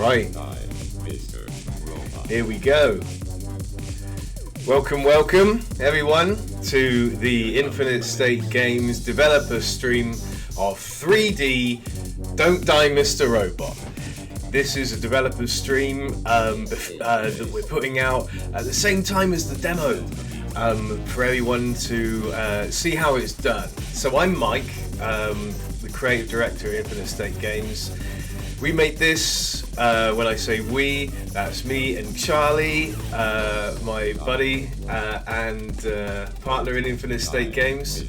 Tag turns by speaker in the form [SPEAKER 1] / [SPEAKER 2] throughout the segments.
[SPEAKER 1] Right. Here we go. Welcome, everyone, to the Infinite State Games developer stream of 3D Don't Die Mr. Robot. This is a developer stream that we're putting out at the same time as the demo for everyone to see how it's done. So I'm Mike, the creative director of Infinite State Games. We made this, when I say we, that's me and Charlie, my buddy and partner in Infinite State Games.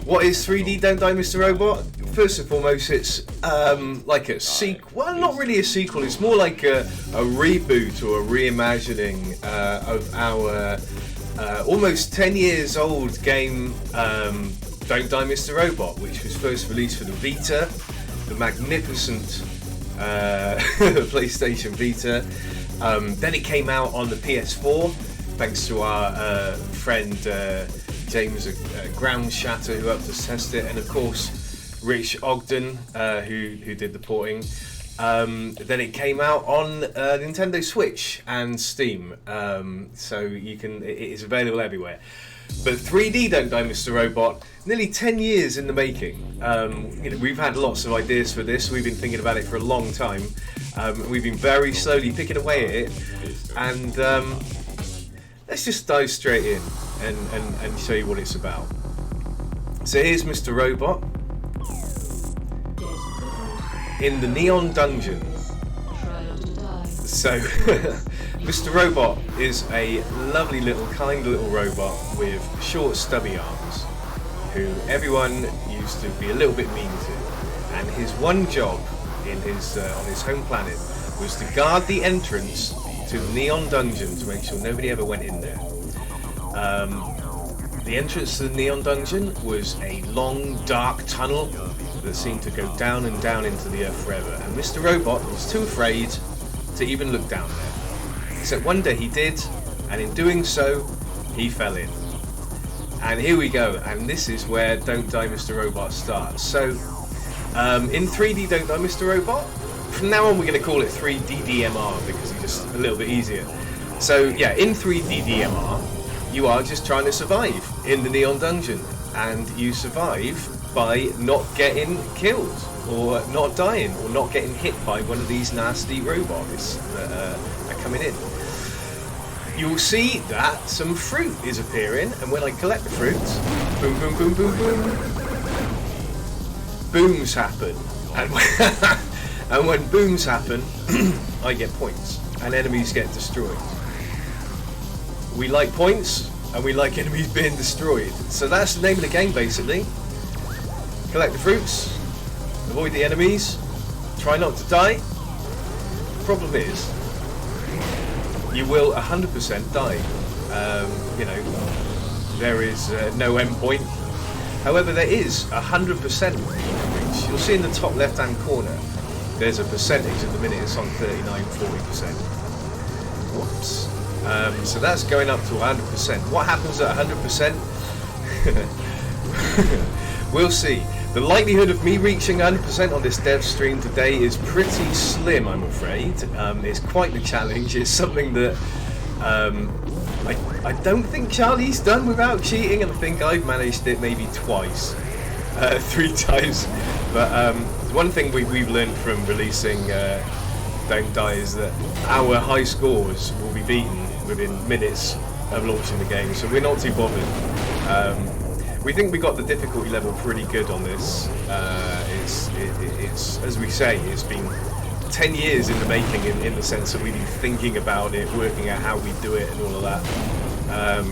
[SPEAKER 1] What is 3D Don't Die Mr. Robot? First and foremost, it's like a sequel. Well, not really a sequel. It's more like a reboot or a reimagining of our almost 10 years old game, Don't Die Mr. Robot, which was first released for the Vita, the magnificent PlayStation Vita. Then it came out on the PS4, thanks to our friend James Groundshatter, who helped us test it, and of course Rich Ogden, who did the porting. Then it came out on Nintendo Switch and Steam, so it is available everywhere. But 3D Don't Die Mr. Robot, nearly 10 years in the making. We've had lots of ideas for this. We've been thinking about it for a long time. We've been very slowly picking away at it. And let's just dive straight in and show you what it's about. So here's Mr. Robot in the Neon Dungeon. So Mr. Robot is a lovely little, kind little robot with short, stubby arms, who everyone used to be a little bit mean to. And his one job in his on his home planet was to guard the entrance to the Neon Dungeon to make sure nobody ever went in there. The entrance to the Neon Dungeon was a long, dark tunnel that seemed to go down and down into the earth forever. And Mr. Robot was too afraid to even look down there. Except one day he did, and in doing so, he fell in. And here we go, and this is where Don't Die Mr. Robot starts. So, in 3D Don't Die Mr. Robot, from now on we're going to call it 3DDMR because it's just a little bit easier. So yeah, in 3DDMR, you are just trying to survive in the Neon Dungeon, and you survive by not getting killed, or not dying, or not getting hit by one of these nasty robots that are coming in. You'll see that some fruit is appearing, and when I collect the fruits, boom, boom, boom, boom, boom, booms happen. And when booms happen, I get points, and enemies get destroyed. We like points, and we like enemies being destroyed. So that's the name of the game, basically. Collect the fruits, avoid the enemies, try not to die. Problem is, you will 100% die. There is no end point. However, there is 100% reach. You'll see in the top left-hand corner, there's a percentage. At the minute, it's on 39-40%. Whoops. So that's going up to 100%. What happens at 100%? We'll see. The likelihood of me reaching 100% on this dev stream today is pretty slim, I'm afraid. It's quite the challenge. It's something that I don't think Charlie's done without cheating, and I think I've managed it maybe twice, 3 times. But one thing we've learned from releasing Don't Die is that our high scores will be beaten within minutes of launching the game, so we're not too bothered. We think we got the difficulty level pretty good on this. It's as we say, it's been 10 years in the making, in the sense that we've been thinking about it, working out how we do it and all of that,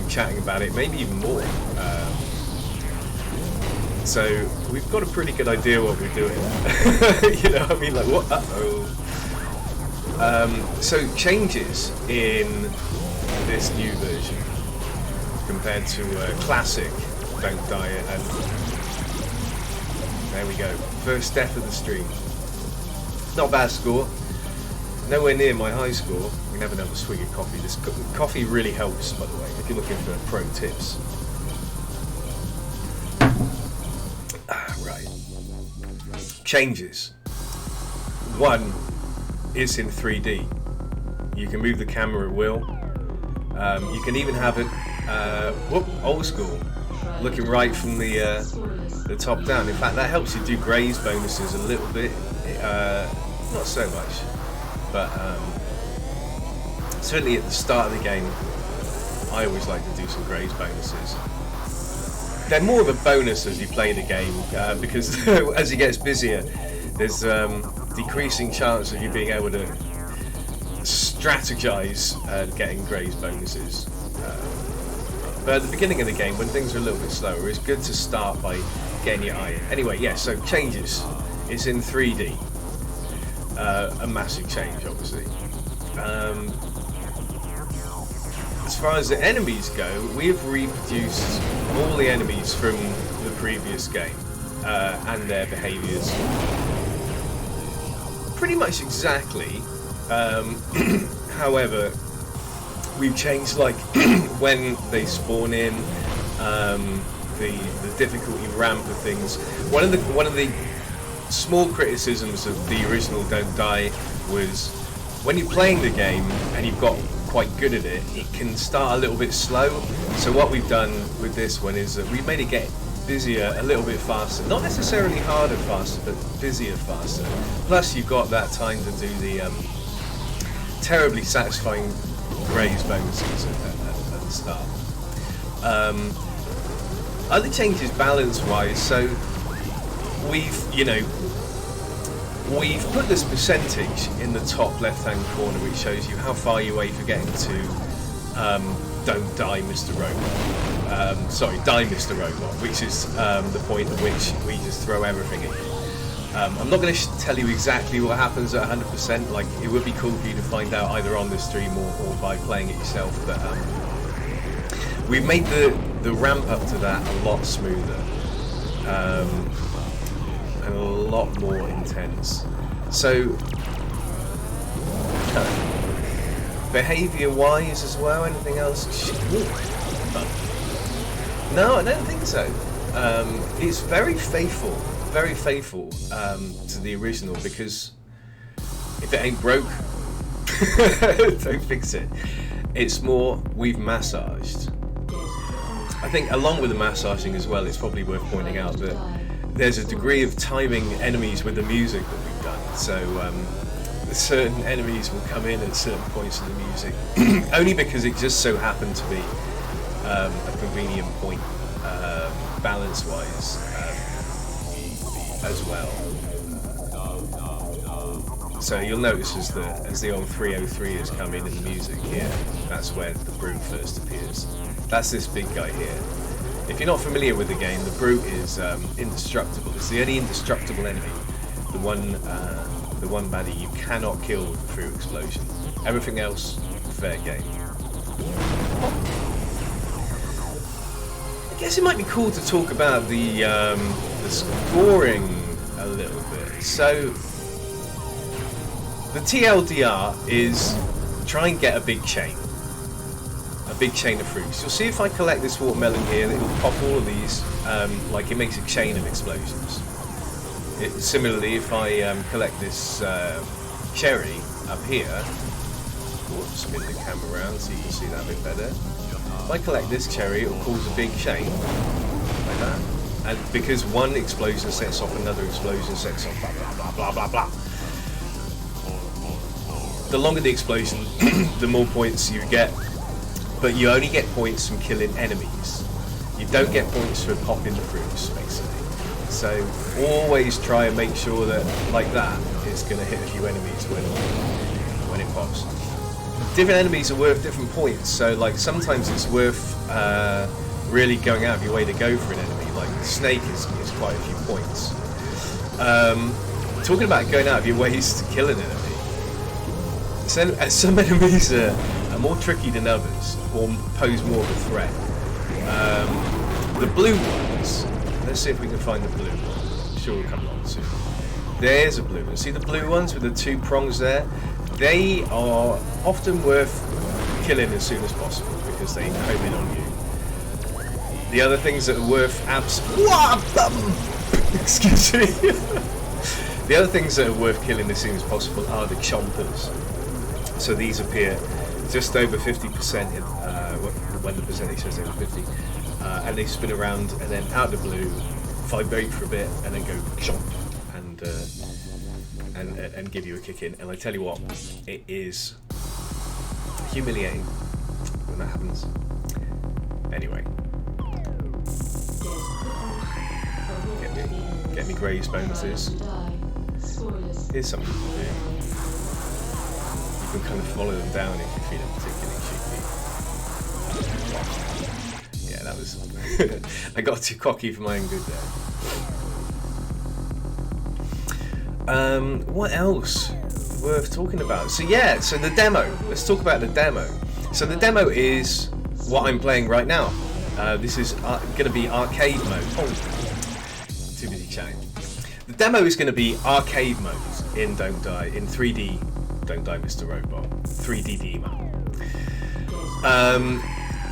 [SPEAKER 1] chatting about it, maybe even more. So we've got a pretty good idea what we're doing. You know what I mean? Like, what? So changes in this new version compared to classic Don't Die, and there we go. First death of the stream. Not a bad score. Nowhere near my high score. We can have another swig of coffee. This coffee really helps, by the way, if you're looking for pro tips. Right. Changes. One it's in 3D. You can move the camera at will. You can even have it old school, looking right from the top down. In fact, that helps you do graze bonuses a little bit. Not so much, but certainly at the start of the game, I always like to do some graze bonuses. They're more of a bonus as you play the game, because as it gets busier, there's decreasing chance of you being able to strategize getting graze bonuses. But at the beginning of the game, when things are a little bit slower, it's good to start by getting your eye in. Anyway, yeah, so changes. It's in 3D. A massive change, obviously. As far as the enemies go, we have reproduced all the enemies from the previous game and their behaviours pretty much exactly. However, we've changed like when they spawn in, the difficulty ramp of things. One of the small criticisms of the original Don't Die was when you're playing the game and you've got quite good at it, it can start a little bit slow. So what we've done with this one is that we've made it get busier a little bit faster. Not necessarily harder faster, but busier faster. Plus you've got that time to do the terribly satisfying graze bonuses at the start. Other changes balance-wise, so we've put this percentage in the top left-hand corner, which shows you how far you're away for getting to Don't Die, Mr. Robot. Sorry, Die, Mr. Robot, which is the point at which we just throw everything at you. I'm not going to tell you exactly what happens at 100%. Like, it would be cool for you to find out either on the stream or by playing it yourself. But we've made the ramp up to that a lot smoother. And a lot more intense. So, behaviour-wise as well, anything else? No, I don't think so. It's very faithful to the original, because if it ain't broke, don't fix it. It's more, we've massaged. I think along with the massaging as well, it's probably worth pointing out that there's a degree of timing enemies with the music that we've done. So certain enemies will come in at certain points of the music, only because it just so happened to be a convenient point, balance-wise, as well. So you'll notice as the old 303 has come in the music here, that's where the brute first appears. That's this big guy here. If you're not familiar with the game, the brute is indestructible. It's the only indestructible enemy. The one baddie you cannot kill through explosion. Everything else, fair game. I guess it might be cool to talk about the scoring a little bit. So the TLDR is try and get a big chain of fruits. You'll see if I collect this watermelon here, it will pop all of these, like it makes a chain of explosions. Similarly, if I collect this cherry up here, spin the camera around so you can see that a bit better. If I collect this cherry, it will cause a big chain, like that. And because one explosion sets off another explosion, sets off blah blah blah blah blah blah. The longer the explosion, the more points you get. But you only get points from killing enemies. You don't get points for popping the fruits, basically. So always try and make sure that, like that, it's going to hit a few enemies when it pops. Different enemies are worth different points. So like sometimes it's worth really going out of your way to go for an enemy. Like Snake is quite a few points. Talking about going out of your ways to kill an enemy. Some enemies are more tricky than others, or pose more of a threat. The blue ones, let's see if we can find the blue one. I'm sure we'll come along soon. There's a blue one. See the blue ones with the two prongs there? They are often worth killing as soon as possible because they home in on you. The other things that are worth excuse me. The other things that are worth killing as soon as possible are the chompers. So these appear just over 50% when the percentage says over 50, and they spin around and then out of the blue vibrate for a bit and then go chomp and give you a kick in. And I tell you what, it is humiliating when that happens. Anyway, get me Graves bonuses. Here's something to do. You can kind of follow them down if you're feeling particularly cheeky. Yeah, that was... I got too cocky for my own good there. What else worth talking about? So yeah, so the demo. Let's talk about the demo. So the demo is what I'm playing right now. This is going to be arcade mode. Oh, too busy chatting. The demo is going to be arcade mode in Don't Die, in 3D Don't Die Mr. Robot, 3D demo.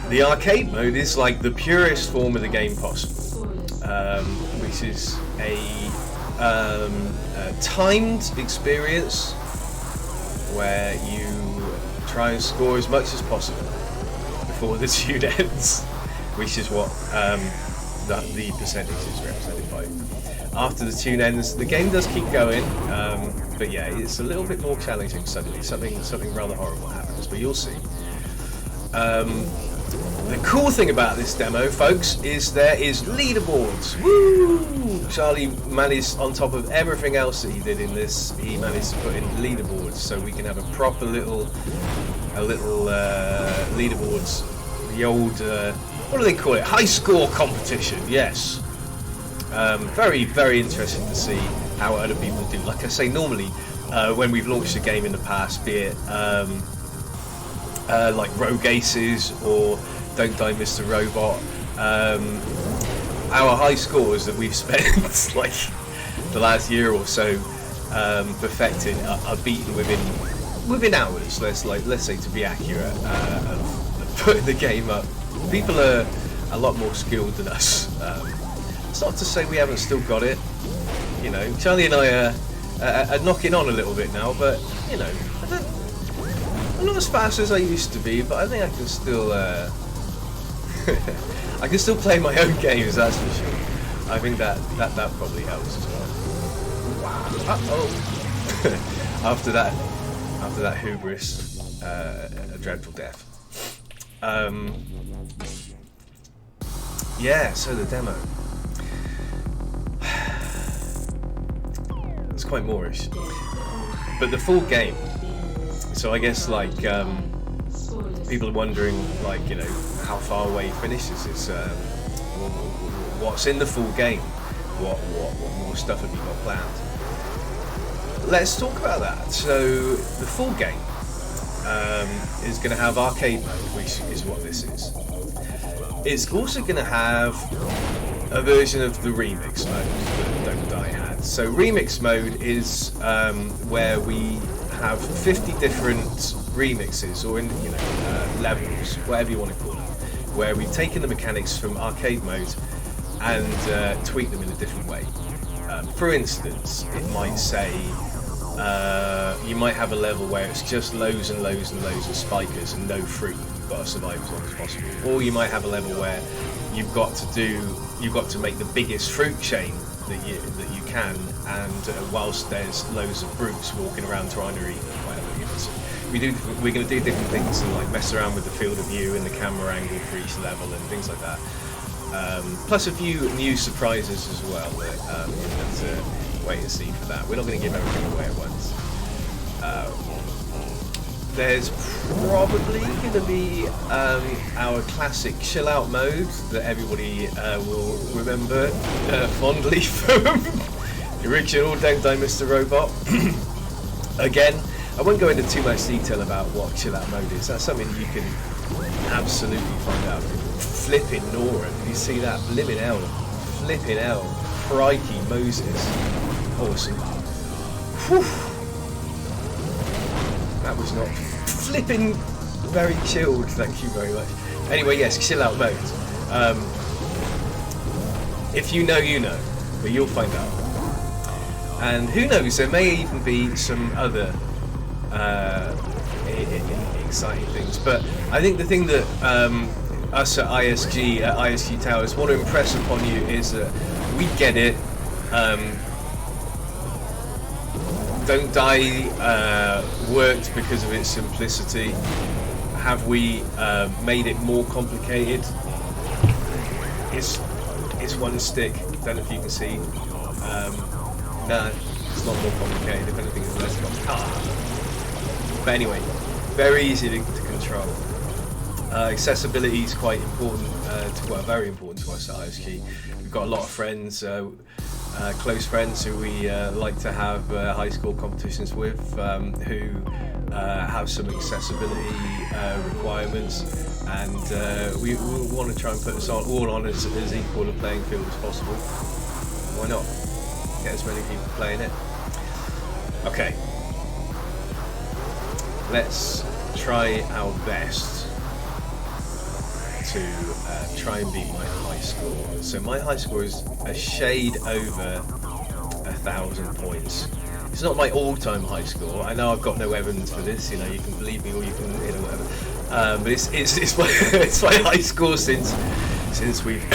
[SPEAKER 1] The arcade mode is like the purest form of the game possible, which is a timed experience where you try and score as much as possible before the tune ends, which is what the percentage is represented by. After the tune ends, the game does keep going, but yeah, it's a little bit more challenging suddenly. Something rather horrible happens, but you'll see. The cool thing about this demo, folks, is there is leaderboards. Woo! Charlie managed, on top of everything else that he did in this, he managed to put in leaderboards, so we can have a proper little leaderboards. The old, what do they call it? High score competition. Yes. Very, very interesting to see how other people do. Like I say, normally when we've launched a game in the past, be it like Rogue Aces or Don't Die Mr. Robot, our high scores that we've spent like the last year or so perfecting are beaten within hours. Let's say, to be accurate, of putting the game up. People are a lot more skilled than us. It's not to say we haven't still got it. You know, Charlie and I are knocking on a little bit now, but you know, I'm not as fast as I used to be, but I think I can still I can still play my own games, that's for sure. I think that probably helps as well. Uh-oh. after that hubris, a dreadful death. Yeah, so the demo. It's quite Moorish. But the full game. So I guess like people are wondering, like, you know, how far away finishes is. What's in the full game? What more stuff have you got planned? Let's talk about that. So the full game is going to have arcade mode, which is what this is. It's also going to have a version of the remix mode that Don't Die had. So remix mode is where we have 50 different remixes, or levels, whatever you want to call it, where we've taken the mechanics from arcade mode and tweak them in a different way. For instance, it might say you might have a level where it's just loads and loads and loads of spikers and no fruit. You've got to survive as long as possible. Or you might have a level where you've got to make the biggest fruit chain that you can, and whilst there's loads of brutes walking around trying to eat them, whatever. So we're going to do different things and like mess around with the field of view and the camera angle for each level and things like that. Plus a few new surprises as well that you'll have to wait and see for that. We're not going to give everything away at once. There's probably going to be our classic chill out mode that everybody will remember fondly from the original Don't Die Mr. Robot. Again, I won't go into too much detail about what chill out mode is. That's something you can absolutely find out. Flipping Nora, did you see that? Blimmin' hell. Flipping hell. Crikey Moses. Awesome. Whew. That was not flipping very chilled, thank you very much. Anyway, yes, chill out mode. If you know, you know, but you'll find out. And who knows, there may even be some other exciting things. But I think the thing that us at ISG Towers want to impress upon you is that we get it. Don't Die worked because of its simplicity. Have we made it more complicated? It's one stick. Don't know if you can see. No, it's not more complicated. If anything, it's less complicated. But anyway, very easy to control. Accessibility is quite important, very important to us at ISG. We've got a lot of friends, close friends who we like to have high score competitions with, who have some accessibility requirements, and we want to try and put us all on as equal a playing field as possible. Why not? Get as many people playing it. Okay, let's try our best to try and beat my high score. So my high score is a shade over 1,000 points. It's not my all-time high score. I know I've got no evidence for this. You know, you can believe me or you can, whatever. But it's my it's my high score since we've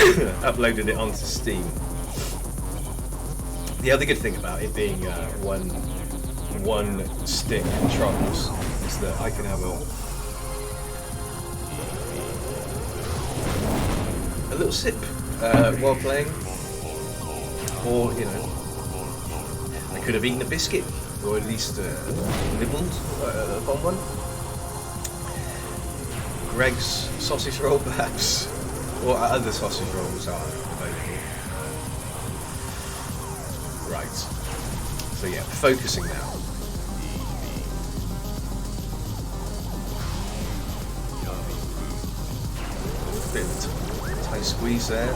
[SPEAKER 1] uploaded it onto Steam. The other good thing about it being one stick controls is that I can have a little sip while playing, or I could have eaten a biscuit, or at least nibbled upon one. Greg's sausage roll, perhaps, or other sausage rolls are available. Right. So yeah, focusing now. Bit of a tight squeeze there.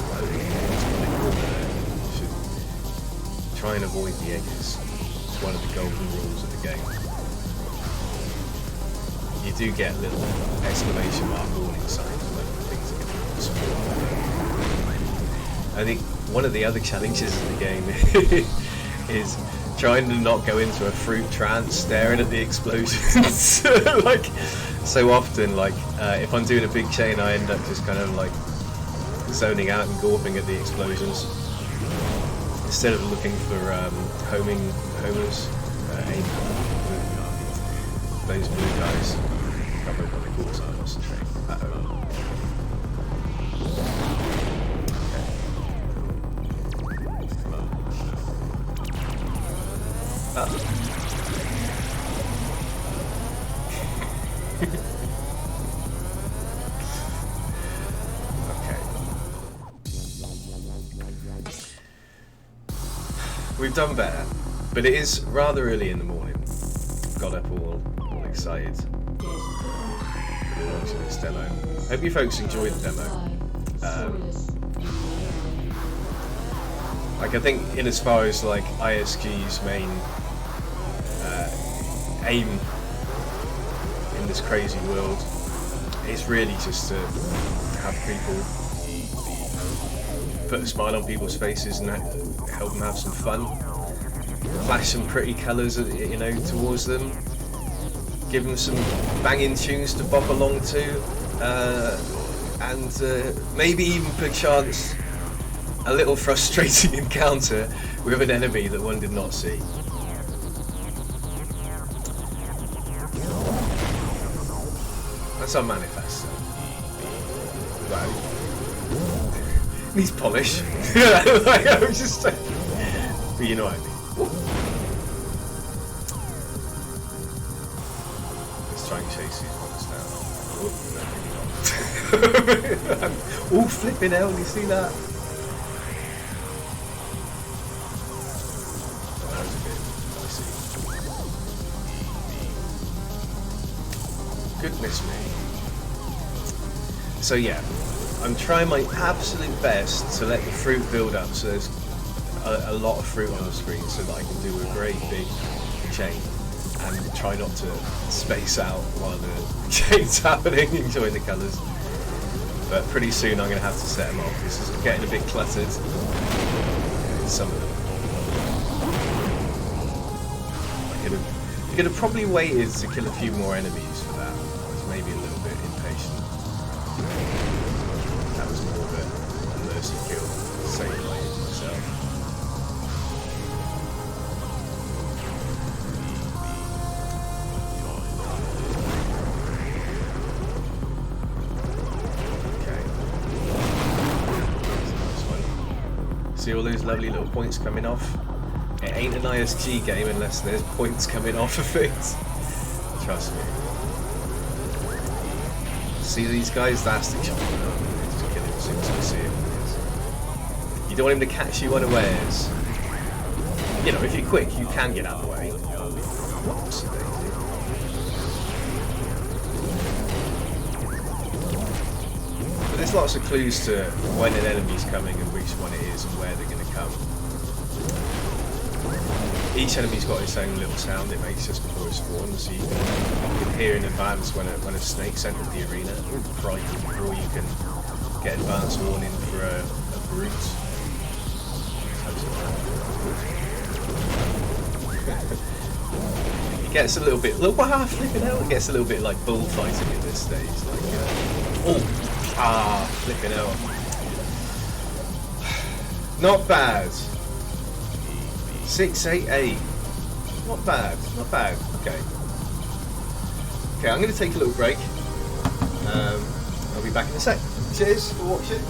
[SPEAKER 1] Should try and avoid the edges. It's one of the golden rules of the game. You do get a little exclamation mark warning signs when things are getting exploded. I think one of the other challenges of the game is trying to not go into a fruit trance staring at the explosions. Like, so often, like, if I'm doing a big chain, I end up just kind of like zoning out and gawping at the explosions instead of looking for homers, aim those blue guys. I can't remember what they're called, so I lost the train. We've done better, but it is rather early in the morning. Got up all excited for launching this demo. Hope you folks enjoyed the demo. Like, I think in as far as like ISG's main aim in this crazy world, it's really just to have people put a smile on people's faces and help them have some fun. Flash some pretty colours, towards them. Give them some banging tunes to bop along to, and maybe even perchance a little frustrating encounter with an enemy that one did not see. That's our manifesto. Right. Needs polish. Like, I was just but you know what I mean. Let's try and chase these ones down. Oh, flipping hell, you see that? That was a bit dicey. Goodness me. So yeah, I'm trying my absolute best to let the fruit build up so there's a lot of fruit on the screen so that I can do a great big chain and try not to space out while the chain's happening, enjoying the colours. But pretty soon I'm going to have to set them off. This is getting a bit cluttered. Some of them. You could have probably waited to kill a few more enemies for that. I was maybe a little bit impatient. That was more of a mercy kill, save myself. See all those lovely little points coming off? It ain't an ISG game unless there's points coming off of things. Trust me. See these guys? That's the chance. Just kill him as soon as I see him. You don't want him to catch you unawares. You know, if you're quick, you can get out of the way. Whoops, but there's lots of clues to when an enemy's coming and which one it is and where they're going to come. Each enemy's got its own little sound it makes just before it spawns, so you can hear in advance when a snake's entered the arena, before you can get advance warning for a brute. It gets a little bit, wow, flipping out, it gets a little bit like bullfighting at this stage. Like, flipping out. Not bad. 688. Not bad. Not bad. Okay. Okay, I'm going to take a little break. I'll be back in a sec. Cheers for watching.